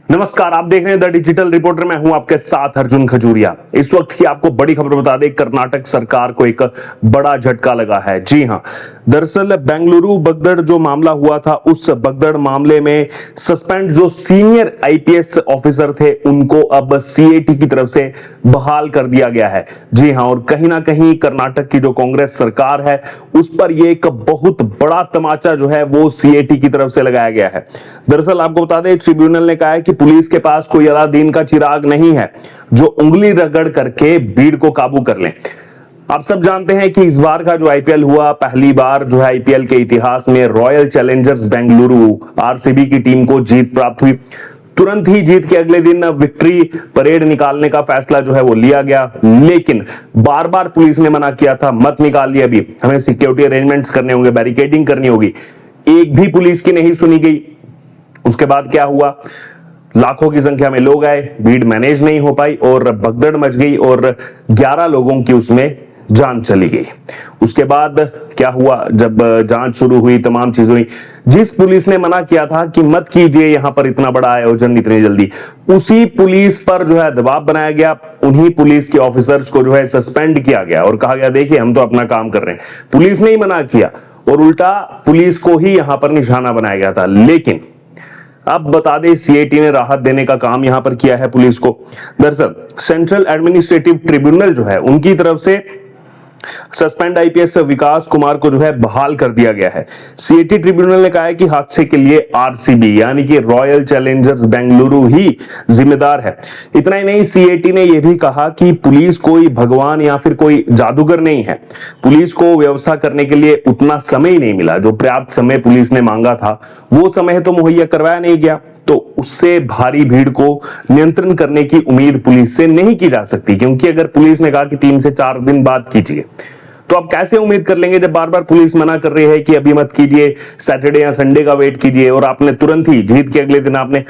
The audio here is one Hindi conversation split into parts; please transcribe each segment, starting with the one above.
नमस्कार, आप देख रहे हैं द डिजिटल रिपोर्टर। मैं हूं आपके साथ अर्जुन खजूरिया। इस वक्त की आपको बड़ी खबर बता दें, कर्नाटक सरकार को एक बड़ा झटका लगा है। जी हां, दरअसल बेंगलुरु भगदड़ जो मामला हुआ था, उस भगदड़ मामले में सस्पेंड जो सीनियर आईपीएस ऑफिसर थे उनको अब सीएटी की तरफ से बहाल कर दिया गया है। जी हां, और कहीं ना कहीं कर्नाटक की जो कांग्रेस सरकार है उस पर यह एक बहुत बड़ा तमाचा जो है वो सीएटी की तरफ से लगाया गया है। दरअसल आपको बता दें, ट्रिब्यूनल ने कहा है कि पुलिस के पास कोई अलादीन का चिराग नहीं है जो उंगली रगड़ करके भीड़ को काबू कर ले। आप सब जानते हैं कि इस बार का जो आईपीएल हुआ, पहली बार जो है आईपीएल के इतिहास में रॉयल चैलेंजर्स बेंगलुरु आरसीबी की टीम को जीत प्राप्त हुई। तुरंत ही जीत के अगले दिन विक्ट्री परेड निकालने का फैसला जो है वो लिया गया, लेकिन बार बार पुलिस ने मना किया था, मत निकालिए, अभी हमें सिक्योरिटी अरेंजमेंट्स करने होंगे, बैरिकेडिंग करनी होगी। एक भी पुलिस की नहीं सुनी गई। उसके बाद क्या हुआ, लाखों की संख्या में लोग आए, भीड़ मैनेज नहीं हो पाई और भगदड़ मच गई और 11 लोगों की उसमें जान चली गई। उसके बाद क्या हुआ, जब जांच शुरू हुई, तमाम चीजें हुई, जिस पुलिस ने मना किया था कि मत कीजिए यहां पर इतना बड़ा आयोजन इतनी जल्दी, उसी पुलिस पर जो है दबाव बनाया गया। उन्हीं पुलिस के ऑफिसर्स को जो है सस्पेंड किया गया और कहा गया देखिए हम तो अपना काम कर रहे हैं। पुलिस ने ही मना किया और उल्टा पुलिस को ही यहां पर निशाना बनाया गया था। लेकिन अब बता दें, सीएटी ने राहत देने का काम यहां पर किया है पुलिस को। दरअसल सेंट्रल एडमिनिस्ट्रेटिव ट्रिब्यूनल जो है उनकी तरफ से सस्पेंड आईपीएस विकास कुमार को जो है बहाल कर दिया गया है। सीएटी ट्रिब्यूनल ने कहा है कि हादसे के लिए आरसीबी यानी कि रॉयल चैलेंजर्स बेंगलुरु ही जिम्मेदार है। इतना ही नहीं, सीएटी ने यह भी कहा कि पुलिस कोई भगवान या फिर कोई जादूगर नहीं है। पुलिस को व्यवस्था करने के लिए उतना समय ही नहीं मिला, जो पर्याप्त समय पुलिस ने मांगा था वो समय तो मुहैया करवाया नहीं गया, तो उससे भारी भीड़ को नियंत्रण करने की उम्मीद पुलिस से नहीं की जा सकती। क्योंकि अगर पुलिस ने कहा कि 3 से 4 दिन बाद कीजिए, तो आप कैसे उम्मीद कर लेंगे जब बार बार पुलिस मना कर रही है कि अभी मत कीजिए, सैटरडे या संडे का वेट कीजिए, और आपने तुरंत ही जीत के अगले दिन आपने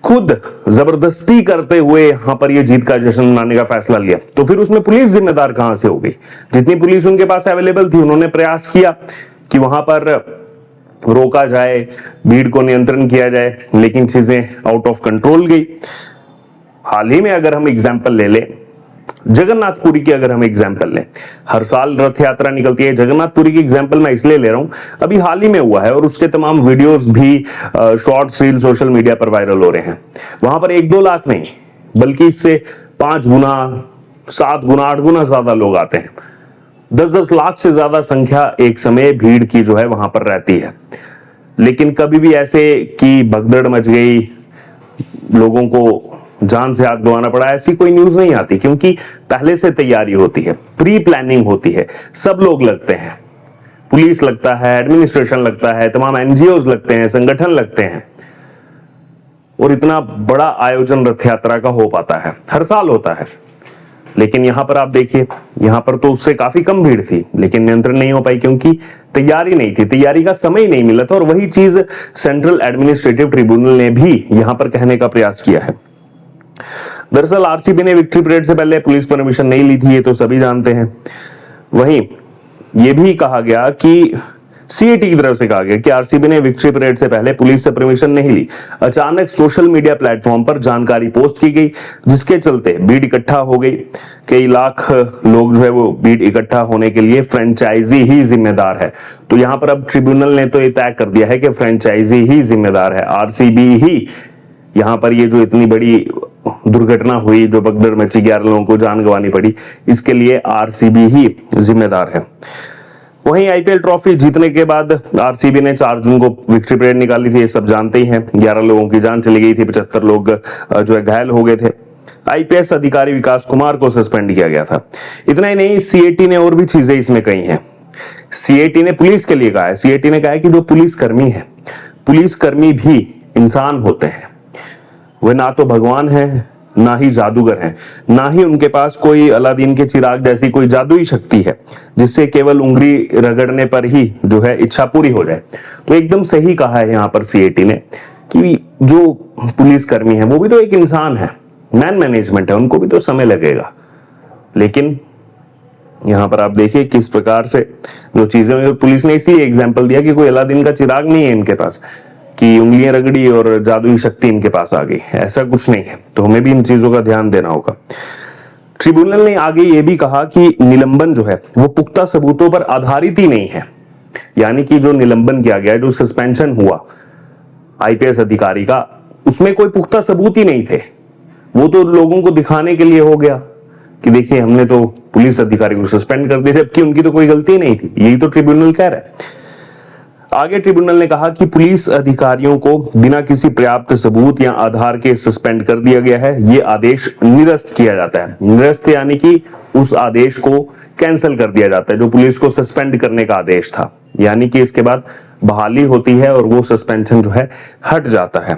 खुद जबरदस्ती करते हुए यहां पर ये जीत का जश्न मनाने का फैसला लिया, तो फिर उसमें पुलिस जिम्मेदार कहां से हो गई? जितनी पुलिस उनके पास अवेलेबल थी उन्होंने प्रयास किया कि वहां पर रोका जाए, भीड़ को नियंत्रण किया जाए, लेकिन चीजें आउट ऑफ कंट्रोल गई। हाल ही में अगर हम एग्जाम्पल ले लें, जगन्नाथपुरी की अगर हम एग्जाम्पल लें, हर साल रथ यात्रा निकलती है। जगन्नाथपुरी की एग्जाम्पल मैं इसलिए ले रहा हूं, अभी हाल ही में हुआ है और उसके तमाम वीडियोस भी शॉर्ट्स रील सोशल मीडिया पर वायरल हो रहे हैं। वहां पर 1-2 लाख नहीं बल्कि इससे 5 गुना, 7 गुना, 8 गुना ज्यादा लोग आते हैं। 10-10 लाख से ज्यादा संख्या एक समय भीड़ की जो है वहां पर रहती है। लेकिन कभी भी ऐसे कि भगदड़ मच गई, लोगों को जान से हाथ गंवाना पड़ा, ऐसी कोई न्यूज नहीं आती, क्योंकि पहले से तैयारी होती है, प्री प्लानिंग होती है, सब लोग लगते हैं, पुलिस लगता है, एडमिनिस्ट्रेशन लगता है, तमाम एनजीओज लगते हैं, संगठन लगते हैं, और इतना बड़ा आयोजन रथ यात्रा का हो पाता है, हर साल होता है। लेकिन यहां पर आप देखिए, यहां पर तो उससे काफी कम भीड़ थी, लेकिन नियंत्रण नहीं हो पाई क्योंकि तैयारी नहीं थी, तैयारी का समय नहीं मिला था। और वही चीज सेंट्रल एडमिनिस्ट्रेटिव ट्रिब्यूनल ने भी यहां पर कहने का प्रयास किया है। दरअसल आरसीबी ने विक्ट्री परेड से पहले पुलिस परमिशन नहीं ली थी, ये तो सभी जानते हैं। वहीं यह भी कहा गया कि सीएटी की तरफ से कहा गया कि आरसीबी ने विक्ट्री परेड से पहले पुलिस से परमिशन नहीं ली। अचानक सोशल मीडिया प्लेटफॉर्म पर जानकारी पोस्ट की गई, जिसके चलते भीड़ इकट्ठा हो गई। कई लाख लोग जो है वो भीड़ इकट्ठा होने के लिए फ्रेंचाइजी ही जिम्मेदार है। तो यहां पर अब ट्रिब्यूनल ने तो ये तय कर दिया है कि फ्रेंचाइजी ही जिम्मेदार है, आरसीबी ही यहां पर ये जो इतनी बड़ी दुर्घटना हुई, जो भगदड़ मची, 11 लोगों को जान गंवानी पड़ी, इसके लिए आरसीबी ही जिम्मेदार है। वहीं आईपीएल ट्रॉफी जीतने के बाद आरसीबी ने 4 जून को विक्ट्री परेड निकाली थी, ये सब जानते ही हैं। 11 लोगों की जान चली गई थी, 75 लोग जो है घायल हो गए थे। आईपीएस अधिकारी विकास कुमार को सस्पेंड किया गया था। इतना ही नहीं, सीएटी ने और भी चीजें इसमें कही हैं। सीएटी ने पुलिस के लिए कहा है, सीएटी ने कहा है कि जो पुलिसकर्मी है, पुलिसकर्मी भी इंसान होते हैं, वे ना तो भगवान है, ना ही जादूगर हैं, ना ही उनके पास कोई अलादीन के चिराग जैसी कोई जादुई शक्ति है जिससे केवल उंगली रगड़ने पर ही जो है इच्छा पूरी हो जाए। तो एकदम सही कहा है यहां पर सीएटी ने कि जो पुलिसकर्मी है वो भी तो एक इंसान है, मैन मैनेजमेंट है, उनको भी तो समय लगेगा। लेकिन यहां पर आप देखिए किस प्रकार से जो चीजें, पुलिस ने इसी एग्जाम्पल दिया कि कोई अलादीन का चिराग नहीं है इनके पास, कि उंगलियां रगड़ी और जादुई शक्ति इनके पास आ गई, ऐसा कुछ नहीं है। तो हमें भी इन चीजों का ध्यान देना होगा। ट्रिब्यूनल ने आगे ये भी कहा कि निलंबन जो है वो पुख्ता सबूतों पर आधारित ही नहीं है, यानी कि जो निलंबन किया गया, जो सस्पेंशन हुआ आईपीएस अधिकारी का, उसमें कोई पुख्ता सबूत ही नहीं थे। वो तो लोगों को दिखाने के लिए हो गया कि देखिए हमने तो पुलिस अधिकारी को सस्पेंड कर दिया, जबकि उनकी तो कोई गलती नहीं थी। यही तो ट्रिब्यूनल कह रहा है। आगे ट्रिब्यूनल ने कहा कि पुलिस अधिकारियों को बिना किसी पर्याप्त सबूत या आधार के सस्पेंड कर दिया गया है। ये आदेश निरस्त किया जाता है। निरस्त यानी कि उस आदेश को कैंसिल कर दिया जाता है जो पुलिस को सस्पेंड करने का आदेश था, यानी कि इसके बाद बहाली होती है और वो सस्पेंशन जो है हट जाता है।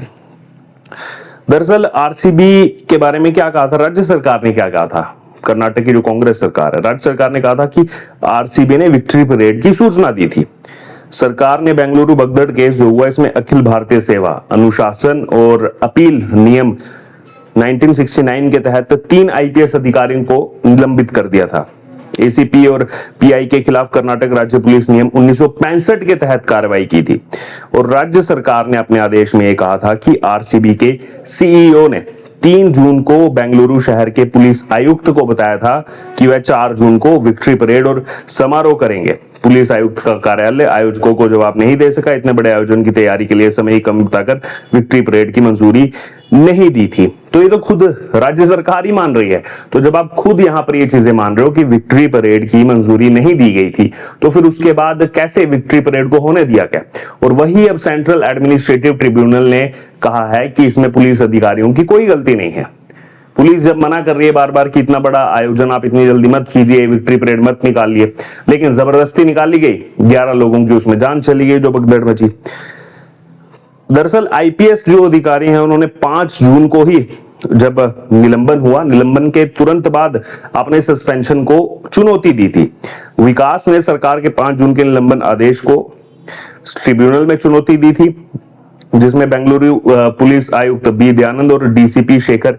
दरअसल आरसीबी के बारे में क्या कहा था राज्य सरकार ने, क्या कहा था? कर्नाटक की जो कांग्रेस सरकार है, राज्य सरकार ने कहा था कि आरसीबी ने विक्ट्री परेड की सूचना दी थी। सरकार ने बेंगलुरु भगदड़ केस जो हुआ, इसमें अखिल भारतीय सेवा, अनुशासन और अपील नियम 1969 के तहत 3 आईपीएस अधिकारियों को निलंबित कर दिया था। एसीपी और पीआई के खिलाफ कर्नाटक राज्य पुलिस नियम 1965 के तहत कार्रवाई की थी। और राज्य सरकार ने अपने आदेश में यह कहा था कि आरसीबी के सीईओ ने 3 जून को बेंगलुरु शहर के पुलिस आयुक्त को बताया था कि वह 4 जून को विक्ट्री परेड और समारोह करेंगे। पुलिस आयुक्त का कार्यालय आयोजकों को जवाब नहीं दे सका। इतने बड़े आयोजन की तैयारी के लिए समय ही कम बताकर विक्ट्री परेड की मंजूरी नहीं दी थी। तो ये तो खुद राज्य सरकार ही मान रही है। तो जब आप खुद यहां पर ये चीजें मान रहे हो कि विक्ट्री परेड की मंजूरी नहीं दी गई थी, तो फिर उसके बाद कैसे विक्ट्री परेड को होने दिया गया? और वही अब सेंट्रल एडमिनिस्ट्रेटिव ट्रिब्यूनल ने कहा है कि इसमें पुलिस अधिकारियों की कोई गलती नहीं है। पुलिस जब मना कर रही है बार बार कि इतना बड़ा आयोजन आप इतनी जल्दी मत कीजिए, विक्ट्री परेड मत निकालिए, लेकिन जबरदस्ती निकाली गई, 11 लोगों की उसमें जान चली गई जो भगदड़ मची। दरअसल आईपीएस जो अधिकारी हैं उन्होंने 5 जून को ही जब निलंबन हुआ, निलंबन के तुरंत बाद अपने सस्पेंशन को चुनौती दी थी। विकास ने सरकार के 5 जून के निलंबन आदेश को ट्रिब्यूनल में चुनौती दी थी, जिसमें बेंगलुरु पुलिस आयुक्त बी दयानंद और डीसीपी शेखर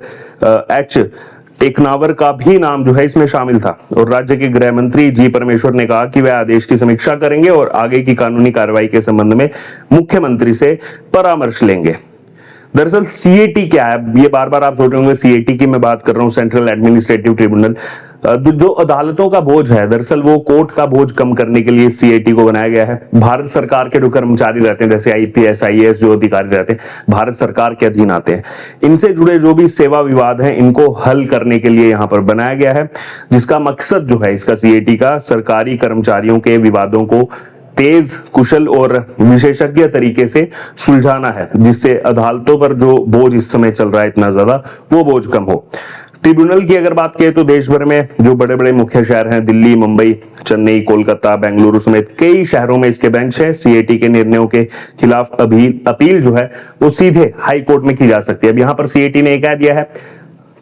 एच टेकनावर का भी नाम जो है इसमें शामिल था। और राज्य के गृह मंत्री जी परमेश्वर ने कहा कि वह आदेश की समीक्षा करेंगे और आगे की कानूनी कार्रवाई के संबंध में मुख्यमंत्री से परामर्श लेंगे। दरअसल सीएटी क्या है, ये बार बार आप सोच रहे होंगे सीएटी की मैं बात कर रहा हूं, सेंट्रल एडमिनिस्ट्रेटिव ट्रिब्यूनल। जो अदालतों का बोझ है, दरअसल वो कोर्ट का बोझ कम करने के लिए सीएटी को बनाया गया है। भारत सरकार के जो कर्मचारी रहते हैं, जैसे आईपीएस आईएएस जो अधिकारी रहते हैं, भारत सरकार के अधीन आते हैं। इनसे जुड़े जो भी सेवा विवाद हैं, इनको हल करने के लिए यहाँ पर बनाया गया है, जिसका मकसद जो है इसका सीएटी का सरकारी कर्मचारियों के विवादों को तेज, कुशल और विशेषज्ञ तरीके से सुलझाना है, जिससे अदालतों पर जो बोझ इस समय चल रहा है इतना ज्यादा, वो बोझ कम हो। ट्रिब्यूनल की अगर बात करें तो देश भर में जो बड़े बड़े मुख्य शहर हैं, दिल्ली, मुंबई, चेन्नई, कोलकाता, बेंगलुरु समेत कई शहरों में इसके बेंच है। सीएटी के निर्णयों के खिलाफ अपील जो है वो सीधे हाई कोर्ट में की जा सकती है। अब यहाँ पर सीएटी ने कह दिया है,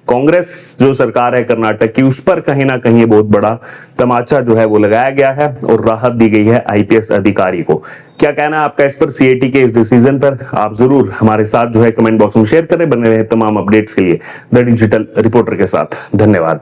कांग्रेस जो सरकार है कर्नाटक की, उस पर कहीं ना कहीं बहुत बड़ा तमाचा जो है वो लगाया गया है और राहत दी गई है आईपीएस अधिकारी को। क्या कहना है आपका इस पर, सीएटी के इस डिसीजन पर? आप जरूर हमारे साथ जो है कमेंट बॉक्स में शेयर करें। बने रहे तमाम अपडेट्स के लिए द डिजिटल रिपोर्टर के साथ। धन्यवाद।